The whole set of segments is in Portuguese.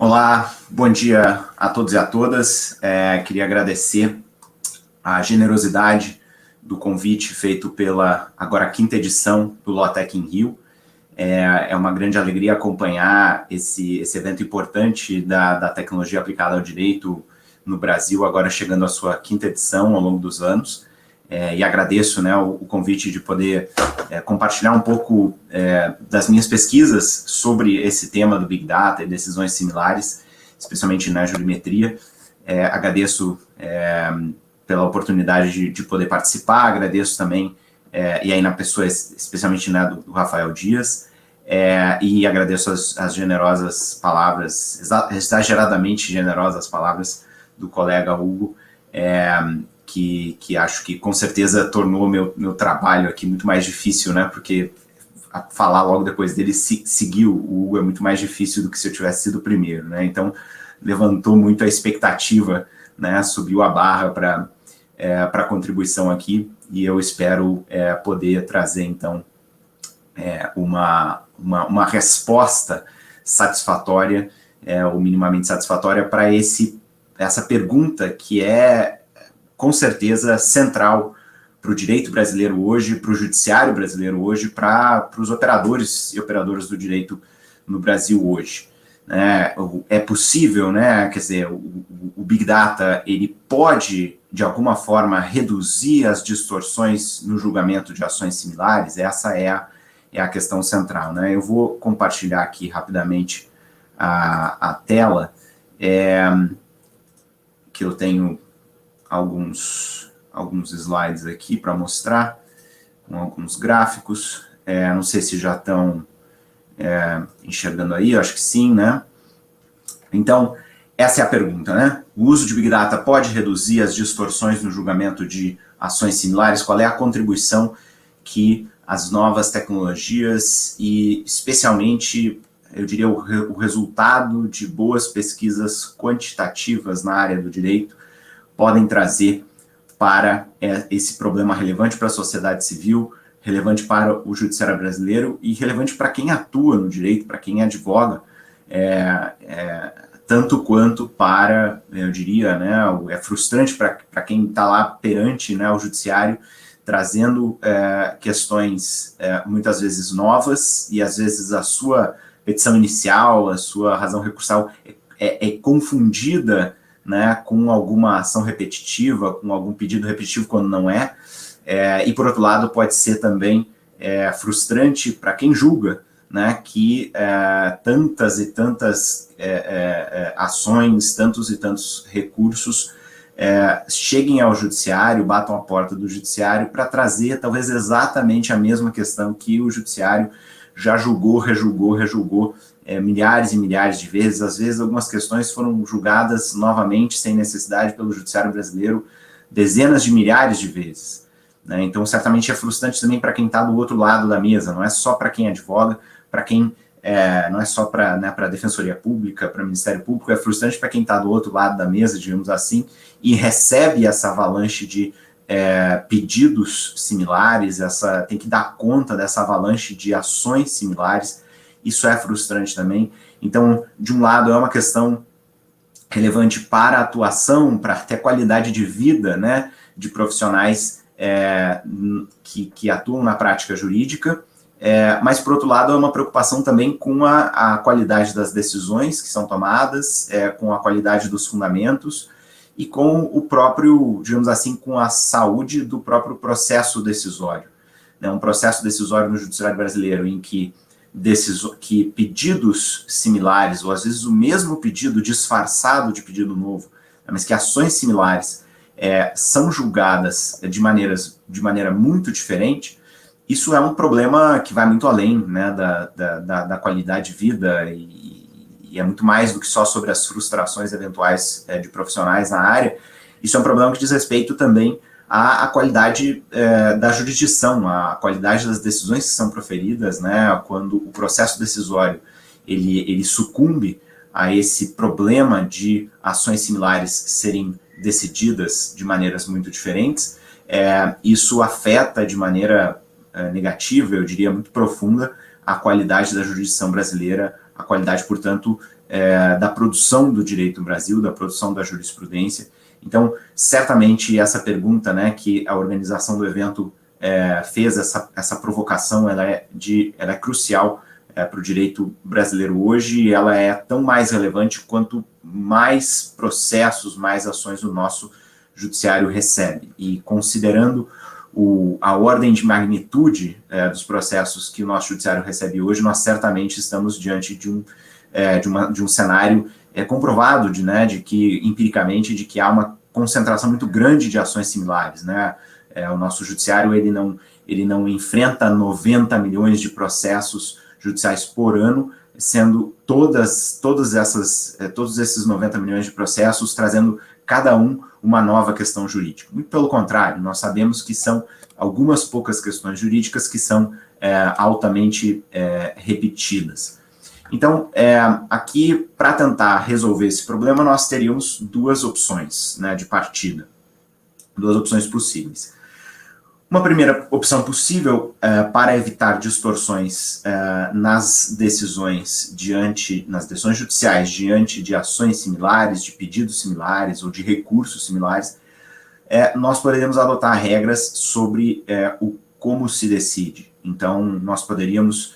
Olá, bom dia a todos e a todas. Queria agradecer a generosidade do convite feito pela agora quinta edição do LawTech em Rio. É uma grande alegria acompanhar esse evento importante da tecnologia aplicada ao direito no Brasil, agora chegando à sua quinta edição ao longo dos anos. E agradeço, né, o convite de poder compartilhar um pouco das minhas pesquisas sobre esse tema do Big Data e decisões similares, especialmente na jurimetria. Agradeço pela oportunidade de poder participar, agradeço também, e aí na pessoa especialmente, né, do Rafael Dias, e agradeço as generosas palavras, exageradamente generosas palavras do colega Hugo, que acho que com certeza tornou meu trabalho aqui muito mais difícil, né, porque falar logo depois dele seguiu o Hugo é muito mais difícil do que se eu tivesse sido o primeiro, né, então levantou muito a expectativa, né, subiu a barra para a contribuição aqui, e eu espero poder trazer, então, uma resposta satisfatória, ou minimamente satisfatória, para essa pergunta que com certeza, central para o direito brasileiro hoje, para o judiciário brasileiro hoje, para os operadores e operadoras do direito no Brasil hoje. É possível, né, quer dizer, o Big Data, ele pode, de alguma forma, reduzir as distorções no julgamento de ações similares? Essa é a questão central, né? Eu vou compartilhar aqui rapidamente a tela, que eu tenho alguns slides aqui para mostrar, com alguns gráficos. Não sei se já estão enxergando aí, eu acho que sim, né? Então, essa é a pergunta, né? O uso de Big Data pode reduzir as distorções no julgamento de ações similares? Qual é a contribuição que as novas tecnologias e, especialmente, eu diria, o resultado de boas pesquisas quantitativas na área do direito podem trazer para esse problema relevante para a sociedade civil, relevante para o judiciário brasileiro e relevante para quem atua no direito, para quem advoga, tanto quanto para, eu diria, né, é frustrante para quem está lá perante, né, o judiciário, trazendo questões muitas vezes novas, e às vezes a sua petição inicial, a sua razão recursal é confundida, né, com alguma ação repetitiva, com algum pedido repetitivo quando não e por outro lado pode ser também frustrante para quem julga, né, que tantas e tantas ações, tantos e tantos recursos cheguem ao judiciário, batam a porta do judiciário para trazer talvez exatamente a mesma questão que o judiciário já julgou, rejulgou milhares e milhares de vezes. Às vezes algumas questões foram julgadas novamente sem necessidade pelo judiciário brasileiro dezenas de milhares de vezes, né? Então certamente é frustrante também para quem está do outro lado da mesa, não é só para quem advoga, para quem não é só para, né, para a Defensoria Pública, para o Ministério Público, é frustrante para quem está do outro lado da mesa, digamos assim, e recebe essa avalanche de pedidos similares, tem que dar conta dessa avalanche de ações similares. Isso é frustrante também. Então, de um lado, é uma questão relevante para a atuação, para até qualidade de vida, né, de profissionais que atuam na prática jurídica, mas, por outro lado, é uma preocupação também com a qualidade das decisões que são tomadas, com a qualidade dos fundamentos e com o próprio, digamos assim, com a saúde do próprio processo decisório. Um processo decisório no judiciário brasileiro em que pedidos similares, ou às vezes o mesmo pedido disfarçado de pedido novo, mas que ações similares são julgadas de maneira muito diferente, isso é um problema que vai muito além, né, da qualidade de vida e é muito mais do que só sobre as frustrações eventuais de profissionais na área. Isso é um problema que diz respeito também à qualidade da jurisdição, à qualidade das decisões que são proferidas, né, quando o processo decisório ele sucumbe a esse problema de ações similares serem decididas de maneiras muito diferentes. Isso afeta de maneira negativa, eu diria muito profunda, a qualidade da jurisdição brasileira, a qualidade, portanto, da produção do direito no Brasil, da produção da jurisprudência. Então, certamente essa pergunta, né, que a organização do evento fez, essa provocação, ela é crucial para o direito brasileiro hoje, e ela é tão mais relevante quanto mais processos, mais ações o nosso judiciário recebe. E considerando a ordem de magnitude dos processos que o nosso judiciário recebe hoje, nós certamente estamos diante de um cenário comprovado de que, empiricamente, de que há uma concentração muito grande de ações similares, né? O nosso judiciário ele não enfrenta 90 milhões de processos judiciais por ano, sendo todos esses 90 milhões de processos trazendo cada um uma nova questão jurídica. Muito pelo contrário, nós sabemos que são algumas poucas questões jurídicas que são altamente repetidas. Então, aqui, para tentar resolver esse problema, nós teríamos duas opções, né, de partida, duas opções possíveis. Uma primeira opção possível para evitar distorções nas decisões judiciais diante de ações similares, de pedidos similares ou de recursos similares, nós poderíamos adotar regras sobre como se decide. Então, nós poderíamos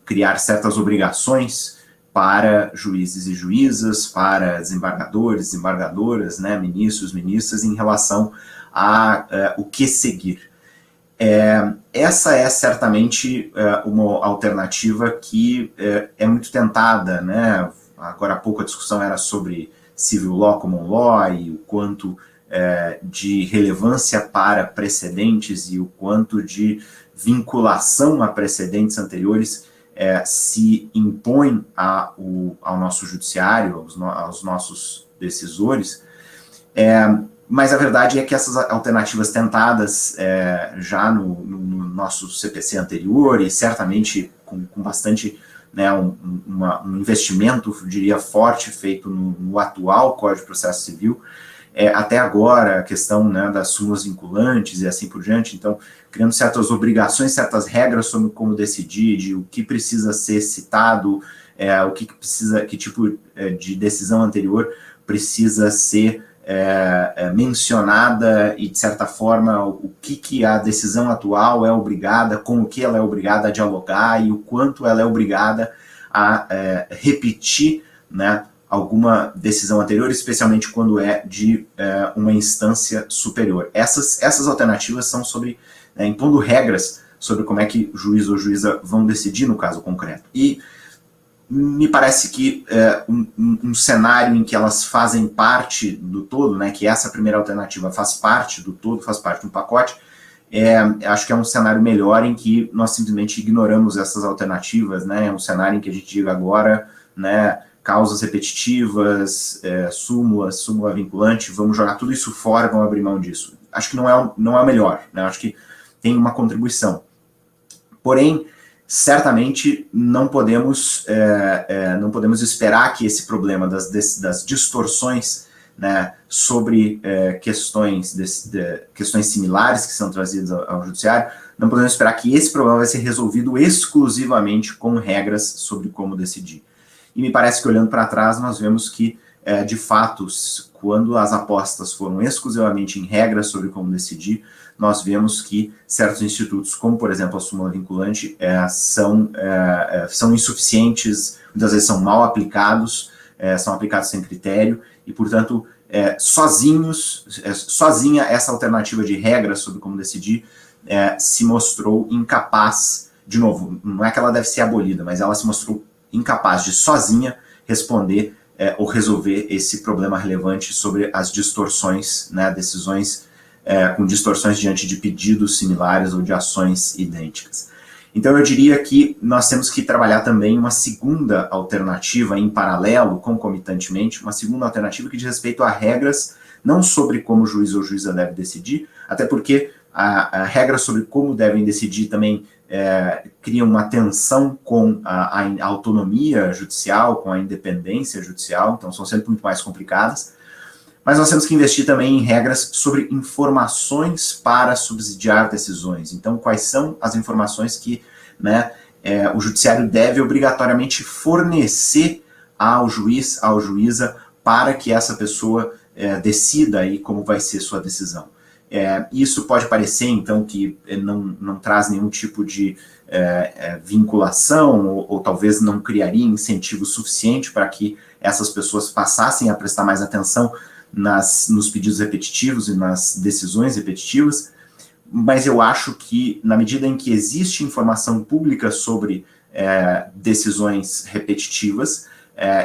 criar certas obrigações para juízes e juízas, para desembargadores, desembargadoras, né, ministros, ministras, em relação a o que seguir. Essa é certamente uma alternativa que é muito tentada, né? Agora há pouco a discussão era sobre civil law, common law, e o quanto de relevância para precedentes e o quanto de vinculação a precedentes anteriores se impõe ao nosso judiciário, aos nossos decisores. Mas a verdade é que essas alternativas tentadas já no nosso CPC anterior, e certamente com bastante, né, um investimento, eu diria, forte feito no atual Código de Processo Civil, até agora a questão, né, das súmulas vinculantes e assim por diante, então criando certas obrigações, certas regras sobre como decidir, de o que precisa ser citado, que tipo de decisão anterior precisa ser mencionada, e de certa forma o que a decisão atual é obrigada, com o que ela é obrigada a dialogar e o quanto ela é obrigada a repetir, né, alguma decisão anterior, especialmente quando é de uma instância superior. Essas alternativas são sobre, impondo regras sobre como é que o juiz ou juíza vão decidir no caso concreto. E me parece que um cenário em que elas fazem parte do todo, né, que essa primeira alternativa faz parte do todo, faz parte do pacote, acho que é um cenário melhor em que nós simplesmente ignoramos essas alternativas, né, é um cenário em que a gente diga agora, né, causas repetitivas, súmula vinculante, vamos jogar tudo isso fora, vamos abrir mão disso. Acho que não é o melhor, né, acho que tem uma contribuição. Porém, certamente não podemos esperar que esse problema das distorções, né, sobre questões similares que são trazidas ao judiciário, não podemos esperar que esse problema vai ser resolvido exclusivamente com regras sobre como decidir. E me parece que, olhando para trás, nós vemos que, de fato, quando as apostas foram exclusivamente em regras sobre como decidir, nós vemos que certos institutos, como, por exemplo, a súmula vinculante, são insuficientes, muitas vezes são mal aplicados, são aplicados sem critério, e, portanto, sozinha essa alternativa de regras sobre como decidir se mostrou incapaz, de novo, não é que ela deve ser abolida, mas ela se mostrou incapaz de sozinha responder ou resolver esse problema relevante sobre as distorções, né, decisões com distorções diante de pedidos similares ou de ações idênticas. Então eu diria que nós temos que trabalhar também uma segunda alternativa em paralelo, concomitantemente, uma segunda alternativa que diz respeito a regras, não sobre como o juiz ou juíza deve decidir, até porque a regra sobre como devem decidir também cria uma tensão com a autonomia judicial, com a independência judicial, então são sempre muito mais complicadas. Mas nós temos que investir também em regras sobre informações para subsidiar decisões. Então, quais são as informações que, né, o judiciário deve obrigatoriamente fornecer ao juiz, ao juíza, para que essa pessoa decida aí como vai ser sua decisão. Isso pode parecer, então, que não traz nenhum tipo de vinculação, ou talvez não criaria incentivo suficiente para que essas pessoas passassem a prestar mais atenção nos pedidos repetitivos e nas decisões repetitivas, mas eu acho que, na medida em que existe informação pública sobre decisões repetitivas,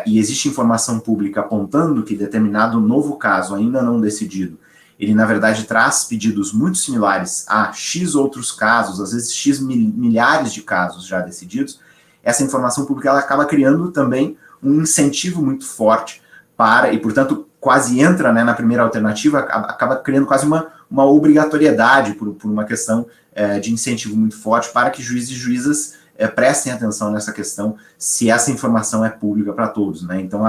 e existe informação pública apontando que determinado novo caso ainda não decidido, ele, na verdade, traz pedidos muito similares a X outros casos, às vezes X milhares de casos já decididos, essa informação pública ela acaba criando também um incentivo muito forte para, e, portanto, quase entra, né, na primeira alternativa, acaba criando quase uma obrigatoriedade por uma questão de incentivo muito forte para que juízes e juízas prestem atenção nessa questão, se essa informação é pública para todos, né? Então,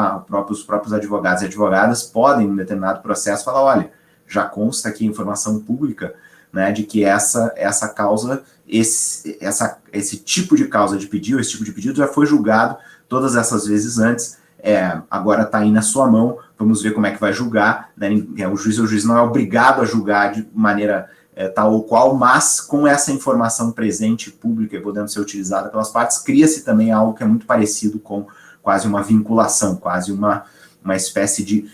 os próprios advogados e advogadas podem, em determinado processo, falar, olha, já consta aqui a informação pública, né, de que essa causa, esse tipo de causa de pedido, esse tipo de pedido já foi julgado todas essas vezes antes, agora está aí na sua mão, vamos ver como é que vai julgar, né? O juiz não é obrigado a julgar de maneira tal ou qual, mas com essa informação presente, pública e podendo ser utilizada pelas partes, cria-se também algo que é muito parecido com quase uma vinculação, quase uma espécie de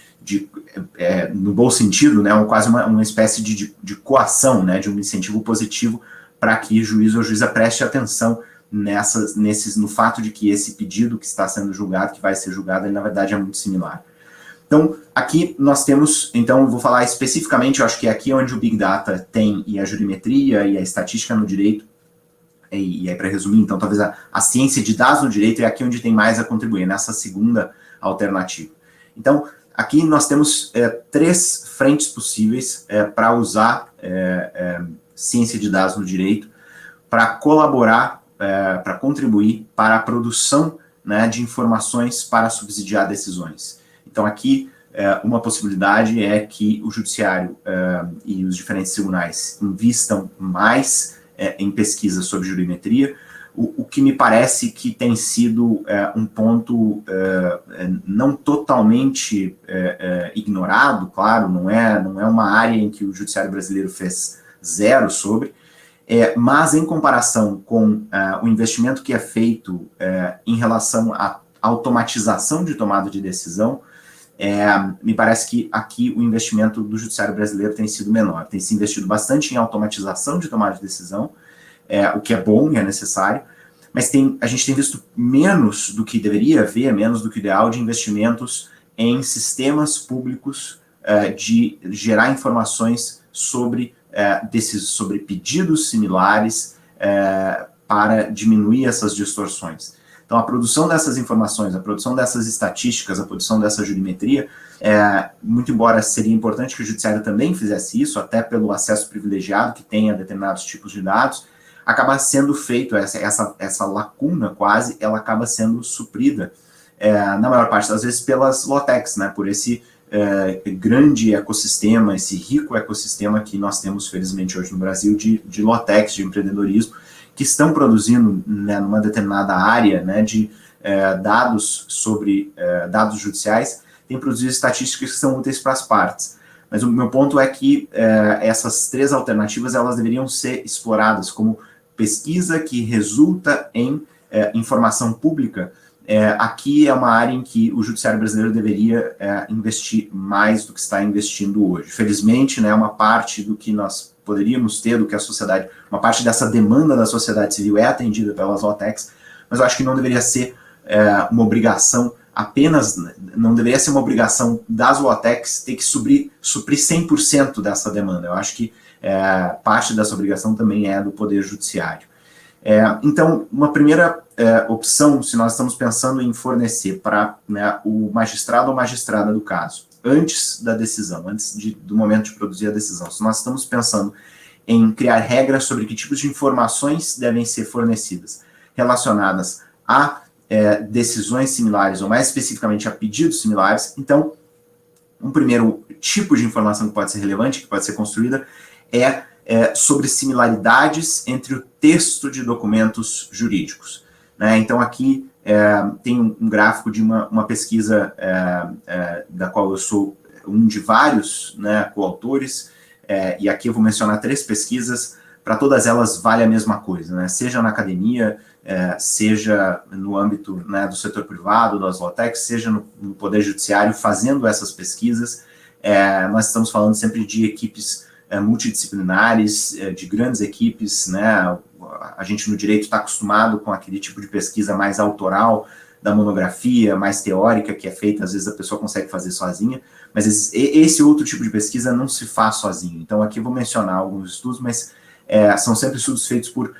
no bom sentido, né, quase uma espécie de coação, né, de um incentivo positivo para que juiz ou juíza preste atenção no fato de que esse pedido que está sendo julgado, que vai ser julgado, ele, na verdade, é muito similar. Então, aqui nós temos, então, eu vou falar especificamente, eu acho que é aqui onde o Big Data tem, e a jurimetria e a estatística no direito, e aí para resumir, então, talvez a ciência de dados no direito é aqui onde tem mais a contribuir, nessa segunda alternativa. Então, aqui nós temos 3 frentes possíveis para usar ciência de dados no direito, para colaborar, para contribuir para a produção, né, de informações para subsidiar decisões. Então, aqui, uma possibilidade é que o judiciário e os diferentes tribunais invistam mais em pesquisa sobre jurimetria, o que me parece que tem sido um ponto não totalmente ignorado, claro, não é uma área em que o judiciário brasileiro fez zero sobre, mas em comparação com o investimento que é feito em relação à automatização de tomada de decisão, me parece que aqui o investimento do judiciário brasileiro tem sido menor. Tem se investido bastante em automatização de tomada de decisão, o que é bom e é necessário, mas a gente tem visto menos do que deveria haver, menos do que o ideal, de investimentos em sistemas públicos de gerar informações sobre pedidos similares para diminuir essas distorções. Então, a produção dessas informações, a produção dessas estatísticas, a produção dessa jurimetria, muito embora seria importante que o judiciário também fizesse isso, até pelo acesso privilegiado que tem a determinados tipos de dados, acaba sendo feito, essa lacuna quase, ela acaba sendo suprida, na maior parte das vezes, pelas low-techs, né, por esse grande ecossistema, esse rico ecossistema que nós temos, felizmente, hoje no Brasil, de low-techs, de empreendedorismo, que estão produzindo, né, numa determinada área, né, de dados sobre dados judiciais, tem produzido estatísticas que são úteis para as partes. Mas o meu ponto é que essas 3 alternativas, elas deveriam ser exploradas como pesquisa que resulta em informação pública. Aqui é uma área em que o judiciário brasileiro deveria investir mais do que está investindo hoje. Felizmente, né, uma parte do que nós poderíamos ter, do que a sociedade, uma parte dessa demanda da sociedade civil é atendida pelas low-techs, mas eu acho que não deveria ser uma obrigação apenas, não deveria ser uma obrigação das low-techs ter que suprir 100% dessa demanda. Eu acho que parte dessa obrigação também é do Poder Judiciário. Então, uma primeira opção, se nós estamos pensando em fornecer para, né, o magistrado ou magistrada do caso, antes da decisão, do momento de produzir a decisão, se nós estamos pensando em criar regras sobre que tipos de informações devem ser fornecidas relacionadas a decisões similares, ou mais especificamente a pedidos similares, então, um primeiro tipo de informação que pode ser relevante, que pode ser construída, sobre similaridades entre o texto de documentos jurídicos. né? Então aqui tem um gráfico de uma pesquisa da qual eu sou um de vários, né, coautores, e aqui eu vou mencionar 3 pesquisas. Para todas elas vale a mesma coisa, né? Seja na academia, seja no âmbito, né, do setor privado, das low-techs, seja no Poder Judiciário, fazendo essas pesquisas. Nós estamos falando sempre de equipes multidisciplinares, de grandes equipes, né? A gente no direito está acostumado com aquele tipo de pesquisa mais autoral, da monografia, mais teórica, que é feita, às vezes a pessoa consegue fazer sozinha, mas esse outro tipo de pesquisa não se faz sozinho. Então aqui eu vou mencionar alguns estudos, mas são sempre estudos feitos por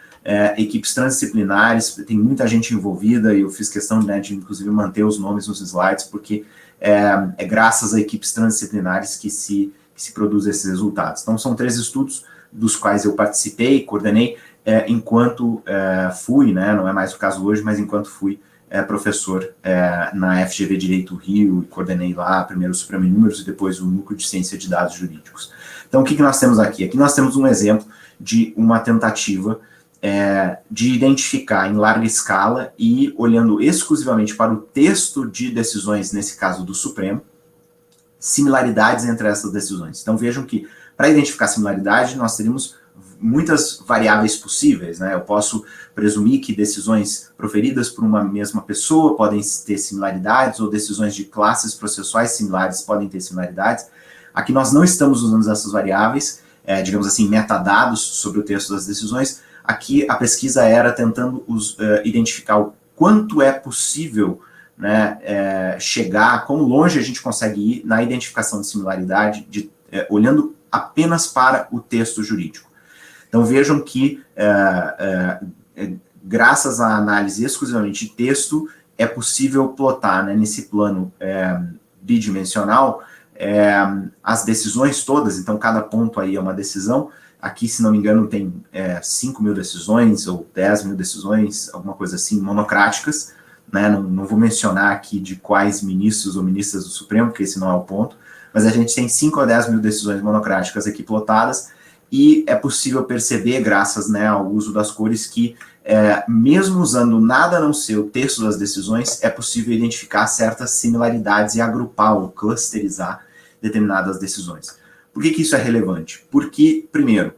equipes transdisciplinares, tem muita gente envolvida, e eu fiz questão, né, de inclusive manter os nomes nos slides, porque é graças a equipes transdisciplinares que se produzem esses resultados. Então são 3 estudos dos quais eu participei, coordenei, enquanto fui, né, não é mais o caso hoje, mas enquanto fui professor na FGV Direito Rio, e coordenei lá primeiro o Supremo em Números e depois o Núcleo de Ciência de Dados Jurídicos. Então o que nós temos aqui? Aqui nós temos um exemplo de uma tentativa de identificar em larga escala e olhando exclusivamente para o texto de decisões, nesse caso do Supremo, similaridades entre essas decisões. Então vejam que para identificar similaridade nós teríamos muitas variáveis possíveis, né? Eu posso presumir que decisões proferidas por uma mesma pessoa podem ter similaridades, ou decisões de classes processuais similares podem ter similaridades. Aqui nós não estamos usando essas variáveis, digamos assim, metadados sobre o texto das decisões. Aqui a pesquisa era tentando identificar o quanto é possível, né, chegar, quão longe a gente consegue ir na identificação de similaridade, olhando apenas para o texto jurídico. Então vejam que, graças à análise exclusivamente de texto, é possível plotar, né, nesse plano bidimensional as decisões todas. Então cada ponto aí é uma decisão. Aqui, se não me engano, tem 5.000 decisões ou 10.000 decisões, alguma coisa assim, monocráticas, né? Não vou mencionar aqui de quais ministros ou ministras do Supremo, porque esse não é o ponto, mas a gente tem 5 a 10.000 decisões monocráticas aqui plotadas, e é possível perceber, graças, né, ao uso das cores, que mesmo usando nada a não ser o texto das decisões, é possível identificar certas similaridades e agrupar ou clusterizar determinadas decisões. Por que isso é relevante? Porque, primeiro,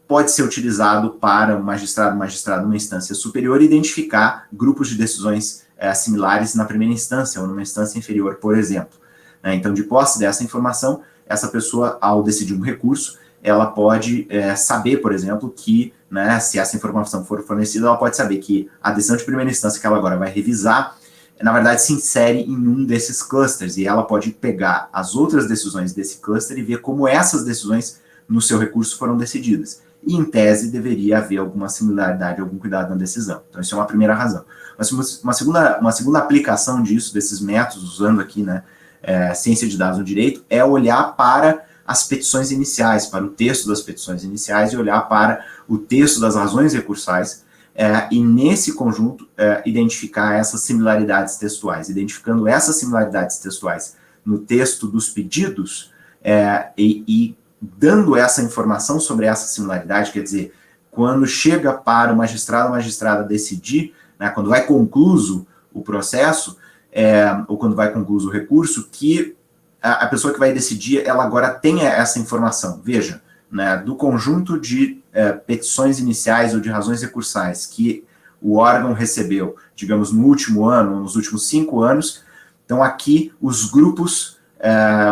pode ser utilizado para um magistrado numa instância superior identificar grupos de decisões similares na primeira instância ou numa instância inferior, por exemplo. Então, de posse dessa informação, essa pessoa, ao decidir um recurso, ela pode saber, por exemplo, que, né, se essa informação for fornecida, ela pode saber que a decisão de primeira instância que ela agora vai revisar, na verdade, se insere em um desses clusters, e ela pode pegar as outras decisões desse cluster e ver como essas decisões no seu recurso foram decididas. E, em tese, deveria haver alguma similaridade, algum cuidado na decisão. Então, isso é uma primeira razão. Mas uma segunda aplicação disso, desses métodos, usando aqui, né, ciência de dados no direito, é olhar para as petições iniciais, para o texto das petições iniciais, e olhar para o texto das razões recursais, e nesse conjunto identificar essas similaridades textuais. Identificando essas similaridades textuais no texto dos pedidos, e dando essa informação sobre essa similaridade, quer dizer, quando chega para o magistrado ou magistrada decidir, né, quando vai concluso o processo, ou quando vai concluso o recurso, que a pessoa que vai decidir, ela agora tenha essa informação. Veja, né, do conjunto de petições iniciais ou de razões recursais que o órgão recebeu, digamos, no último ano, nos últimos 5 anos, então aqui os grupos,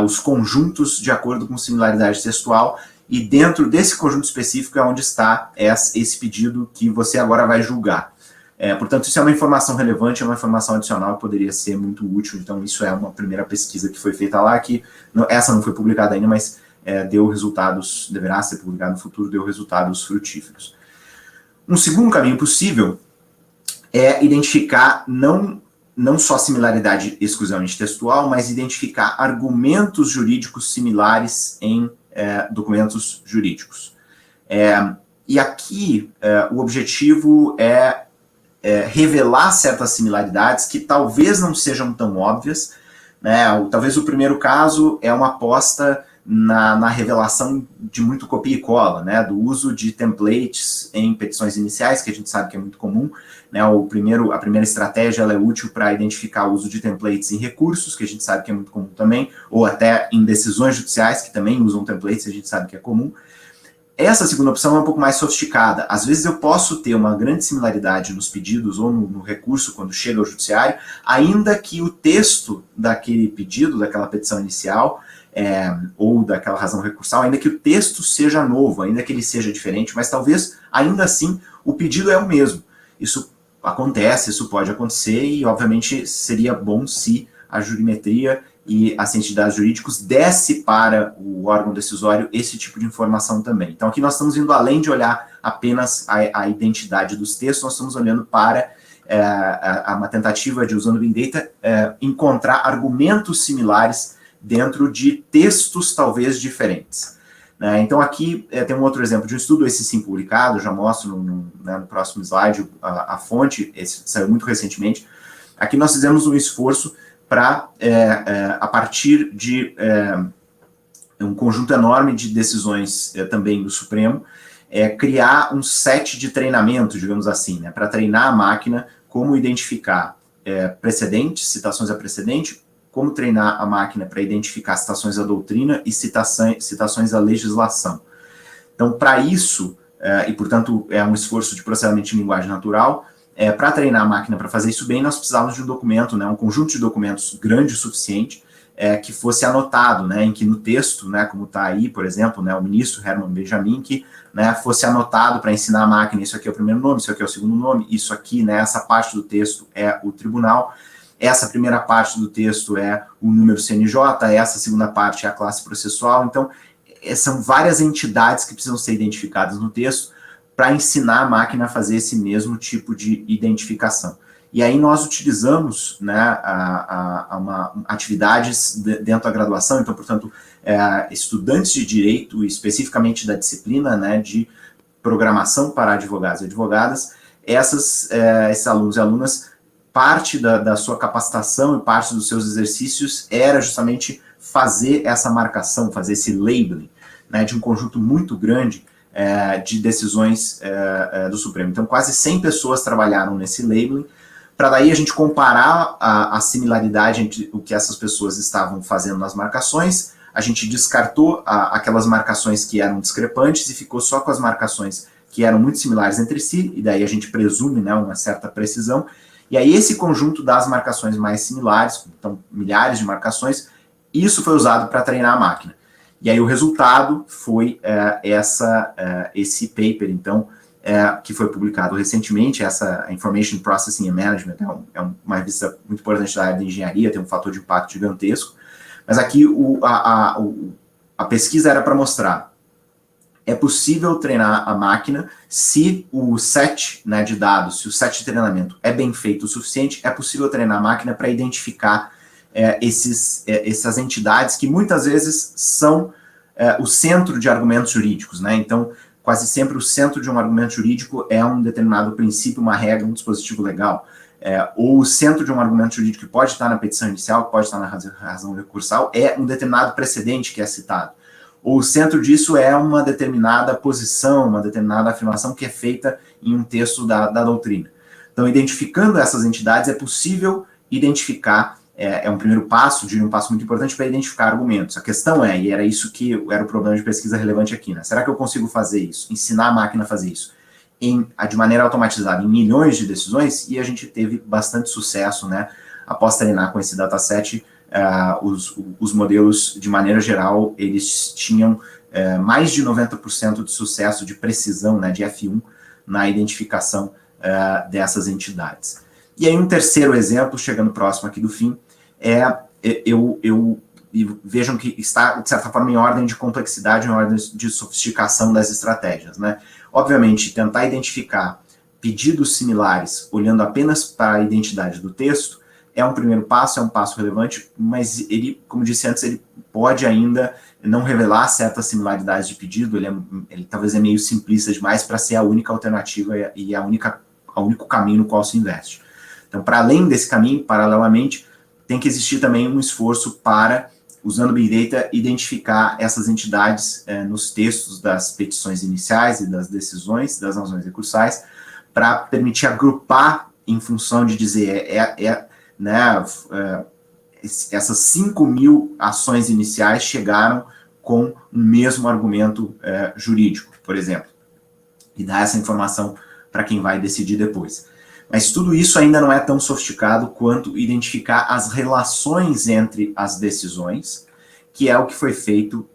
os conjuntos de acordo com similaridade textual, e dentro desse conjunto específico é onde está esse pedido que você agora vai julgar. Portanto, isso é uma informação relevante, é uma informação adicional que poderia ser muito útil. Então isso é uma primeira pesquisa que foi feita lá, que essa não foi publicada ainda, mas deu resultados, deverá ser publicado no futuro, deu resultados frutíferos. Um segundo caminho possível é identificar não só similaridade exclusivamente textual, mas identificar argumentos jurídicos similares em documentos jurídicos. E aqui o objetivo é revelar certas similaridades que talvez não sejam tão óbvias, né? Talvez o primeiro caso é uma aposta na revelação de muito copia e cola, né, do uso de templates em petições iniciais, que a gente sabe que é muito comum, né, a primeira estratégia ela é útil para identificar o uso de templates em recursos, que a gente sabe que é muito comum também, ou até em decisões judiciais, que também usam templates, a gente sabe que é comum. Essa segunda opção é um pouco mais sofisticada. Às vezes eu posso ter uma grande similaridade nos pedidos ou no recurso quando chega ao judiciário, ainda que o texto daquele pedido, daquela petição inicial, ou daquela razão recursal, ainda que o texto seja novo, ainda que ele seja diferente, mas talvez, ainda assim, o pedido é o mesmo. Isso acontece, isso pode acontecer, e obviamente seria bom se a jurimetria e as entidades jurídicas desse para o órgão decisório esse tipo de informação também. Então aqui nós estamos indo além de olhar apenas a identidade dos textos, nós estamos olhando para uma tentativa de, usando o Big Data, encontrar argumentos similares dentro de textos talvez diferentes. Então aqui tem um outro exemplo de um estudo, esse sim publicado, já mostro no próximo slide a fonte, esse saiu muito recentemente. Aqui nós fizemos um esforço para, a partir de um conjunto enorme de decisões também do Supremo, criar um set de treinamento, digamos assim, né, para treinar a máquina como identificar precedentes, citações a precedente, como treinar a máquina para identificar citações à doutrina e citações à legislação. Então, para isso, e portanto é um esforço de processamento de linguagem natural, para treinar a máquina para fazer isso bem, nós precisávamos de um documento, né, um conjunto de documentos grande o suficiente, que fosse anotado, né, em que no texto, né, como está aí, por exemplo, né, o ministro Herman Benjamin, que, né, fosse anotado para ensinar a máquina, isso aqui é o primeiro nome, isso aqui é o segundo nome, isso aqui, né, essa parte do texto é o tribunal, essa primeira parte do texto é o número CNJ, essa segunda parte é a classe processual. Então, são várias entidades que precisam ser identificadas no texto para ensinar a máquina a fazer esse mesmo tipo de identificação. E aí nós utilizamos, né, atividades dentro da graduação, então, portanto, estudantes de direito, especificamente da disciplina, né, de programação para advogados e advogadas, esses alunos e alunas, parte da sua capacitação e parte dos seus exercícios era justamente fazer essa marcação, fazer esse labeling, né, de um conjunto muito grande de decisões do Supremo. Então, quase 100 pessoas trabalharam nesse labeling, para daí a gente comparar a similaridade entre o que essas pessoas estavam fazendo nas marcações, a gente descartou aquelas marcações que eram discrepantes e ficou só com as marcações que eram muito similares entre si, e daí a gente presume, né, uma certa precisão. E aí esse conjunto das marcações mais similares, então milhares de marcações, isso foi usado para treinar a máquina. E aí o resultado foi esse paper, então, que foi publicado recentemente, essa Information Processing and Management, é uma revista muito importante da área de engenharia, tem um fator de impacto gigantesco, mas aqui a pesquisa era para mostrar, é possível treinar a máquina se o set, né, de dados, se o set de treinamento é bem feito o suficiente, é possível treinar a máquina para identificar essas entidades que muitas vezes são o centro de argumentos jurídicos, né? Então, quase sempre o centro de um argumento jurídico é um determinado princípio, uma regra, um dispositivo legal. Ou o centro de um argumento jurídico que pode estar na petição inicial, que pode estar na razão recursal, é um determinado precedente que é citado. Ou o centro disso é uma determinada posição, uma determinada afirmação que é feita em um texto da doutrina. Então, identificando essas entidades, é possível identificar, um primeiro passo, um passo muito importante para identificar argumentos. A questão e era isso que era o problema de pesquisa relevante aqui, né? Será que eu consigo fazer isso? Ensinar a máquina a fazer isso? De maneira automatizada, em milhões de decisões, e a gente teve bastante sucesso, né? Após treinar com esse dataset, os modelos, de maneira geral, eles tinham mais de 90% de sucesso de precisão, né, de F1, na identificação dessas entidades. E aí um terceiro exemplo, chegando próximo aqui do fim, vejam que está, de certa forma, em ordem de complexidade, em ordem de sofisticação das estratégias, né? Obviamente, tentar identificar pedidos similares, olhando apenas para a identidade do texto, é um primeiro passo, é um passo relevante, mas ele, como disse antes, ele pode ainda não revelar certas similaridades de pedido, ele talvez é meio simplista demais para ser a única alternativa e o único caminho no qual se investe. Então, para além desse caminho, paralelamente, tem que existir também um esforço para usando Big Data, identificar essas entidades nos textos das petições iniciais e das decisões, das ações recursais, para permitir agrupar em função de dizer, essas 5.000 ações iniciais chegaram com o mesmo argumento jurídico, por exemplo, e dar essa informação para quem vai decidir depois. Mas tudo isso ainda não é tão sofisticado quanto identificar as relações entre as decisões, que é o que foi feito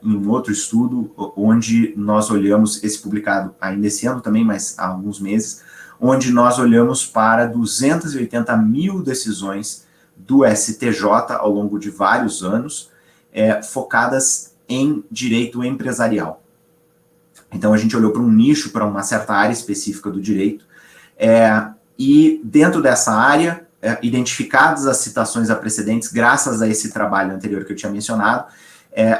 em um outro estudo, onde nós olhamos, esse publicado ainda esse ano também, mas há alguns meses, onde nós olhamos para 280 mil decisões do STJ ao longo de vários anos, focadas em direito empresarial. Então a gente olhou para um nicho, para uma certa área específica do direito, e dentro dessa área, identificadas as citações a precedentes, graças a esse trabalho anterior que eu tinha mencionado,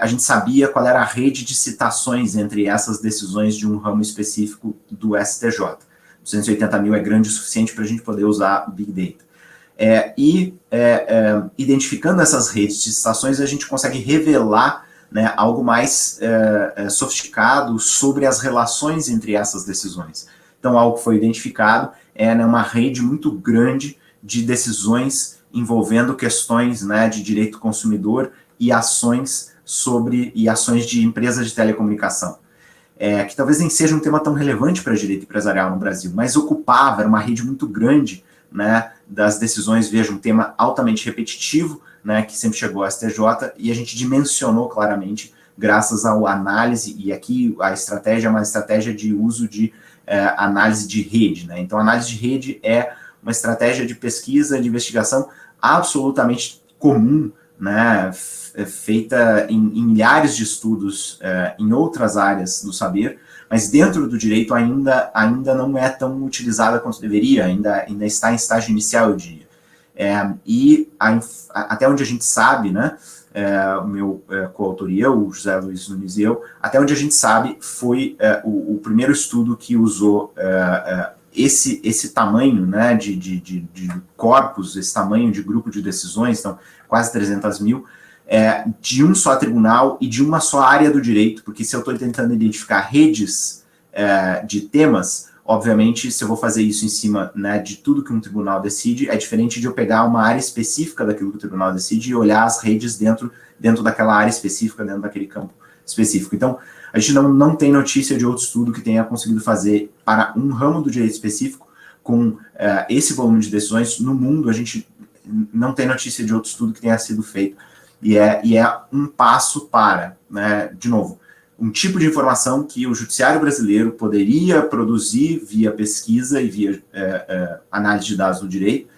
a gente sabia qual era a rede de citações entre essas decisões de um ramo específico do STJ. 280 mil é grande o suficiente para a gente poder usar Big Data. Identificando essas redes de citações, a gente consegue revelar, né, algo mais sofisticado sobre as relações entre essas decisões. Então, algo que foi identificado uma rede muito grande de decisões envolvendo questões, né, de direito do consumidor e ações de empresas de telecomunicação. Que talvez nem seja um tema tão relevante para direito empresarial no Brasil, mas ocupava, era uma rede muito grande, né, das decisões, veja, um tema altamente repetitivo, né, que sempre chegou ao STJ, e a gente dimensionou claramente, graças à análise, e aqui a estratégia é uma estratégia de uso de análise de rede, né? Então, análise de rede é uma estratégia de pesquisa, de investigação absolutamente comum, né, feita em milhares de estudos em outras áreas do saber, mas dentro do direito ainda não é tão utilizada quanto deveria, ainda está em estágio inicial, eu diria. Até onde a gente sabe, né, o meu coautor e eu, o José Luiz Nunes e eu, até onde a gente sabe, foi o primeiro estudo que usou esse tamanho, né, de corpus, esse tamanho de grupo de decisões, então quase 300 mil, de um só tribunal e de uma só área do direito, porque se eu estou tentando identificar redes de temas, obviamente, se eu vou fazer isso em cima, né, de tudo que um tribunal decide, é diferente de eu pegar uma área específica daquilo que o tribunal decide e olhar as redes dentro daquela área específica, dentro daquele campo específico. Então, a gente não tem notícia de outro estudo que tenha conseguido fazer para um ramo do direito específico, com esse volume de decisões. No mundo, a gente não tem notícia de outro estudo que tenha sido feito. E é um passo para, né, de novo, um tipo de informação que o judiciário brasileiro poderia produzir via pesquisa e via análise de dados do direito,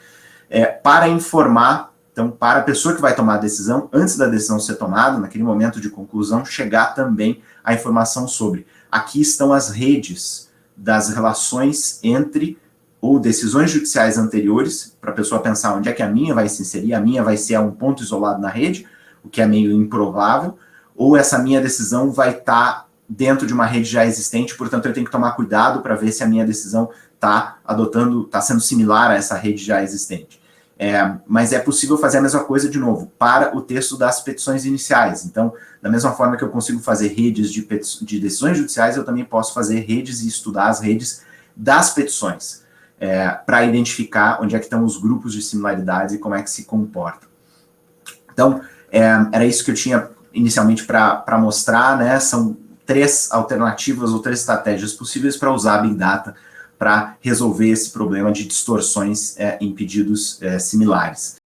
para informar, então, para a pessoa que vai tomar a decisão, antes da decisão ser tomada, naquele momento de conclusão, chegar também a informação sobre aqui estão as redes das relações entre ou decisões judiciais anteriores, para a pessoa pensar onde é que a minha vai se inserir, a minha vai ser um ponto isolado na rede, o que é meio improvável, ou essa minha decisão vai estar dentro de uma rede já existente, portanto eu tenho que tomar cuidado para ver se a minha decisão está sendo similar a essa rede já existente. Mas é possível fazer a mesma coisa, de novo, para o texto das petições iniciais. Então, da mesma forma que eu consigo fazer redes de decisões judiciais, eu também posso fazer redes e estudar as redes das petições, para identificar onde é que estão os grupos de similaridades e como é que se comportam. Então, era isso que eu tinha inicialmente para mostrar, né? São 3 alternativas ou 3 estratégias possíveis para usar a Big Data para resolver esse problema de distorções em pedidos similares.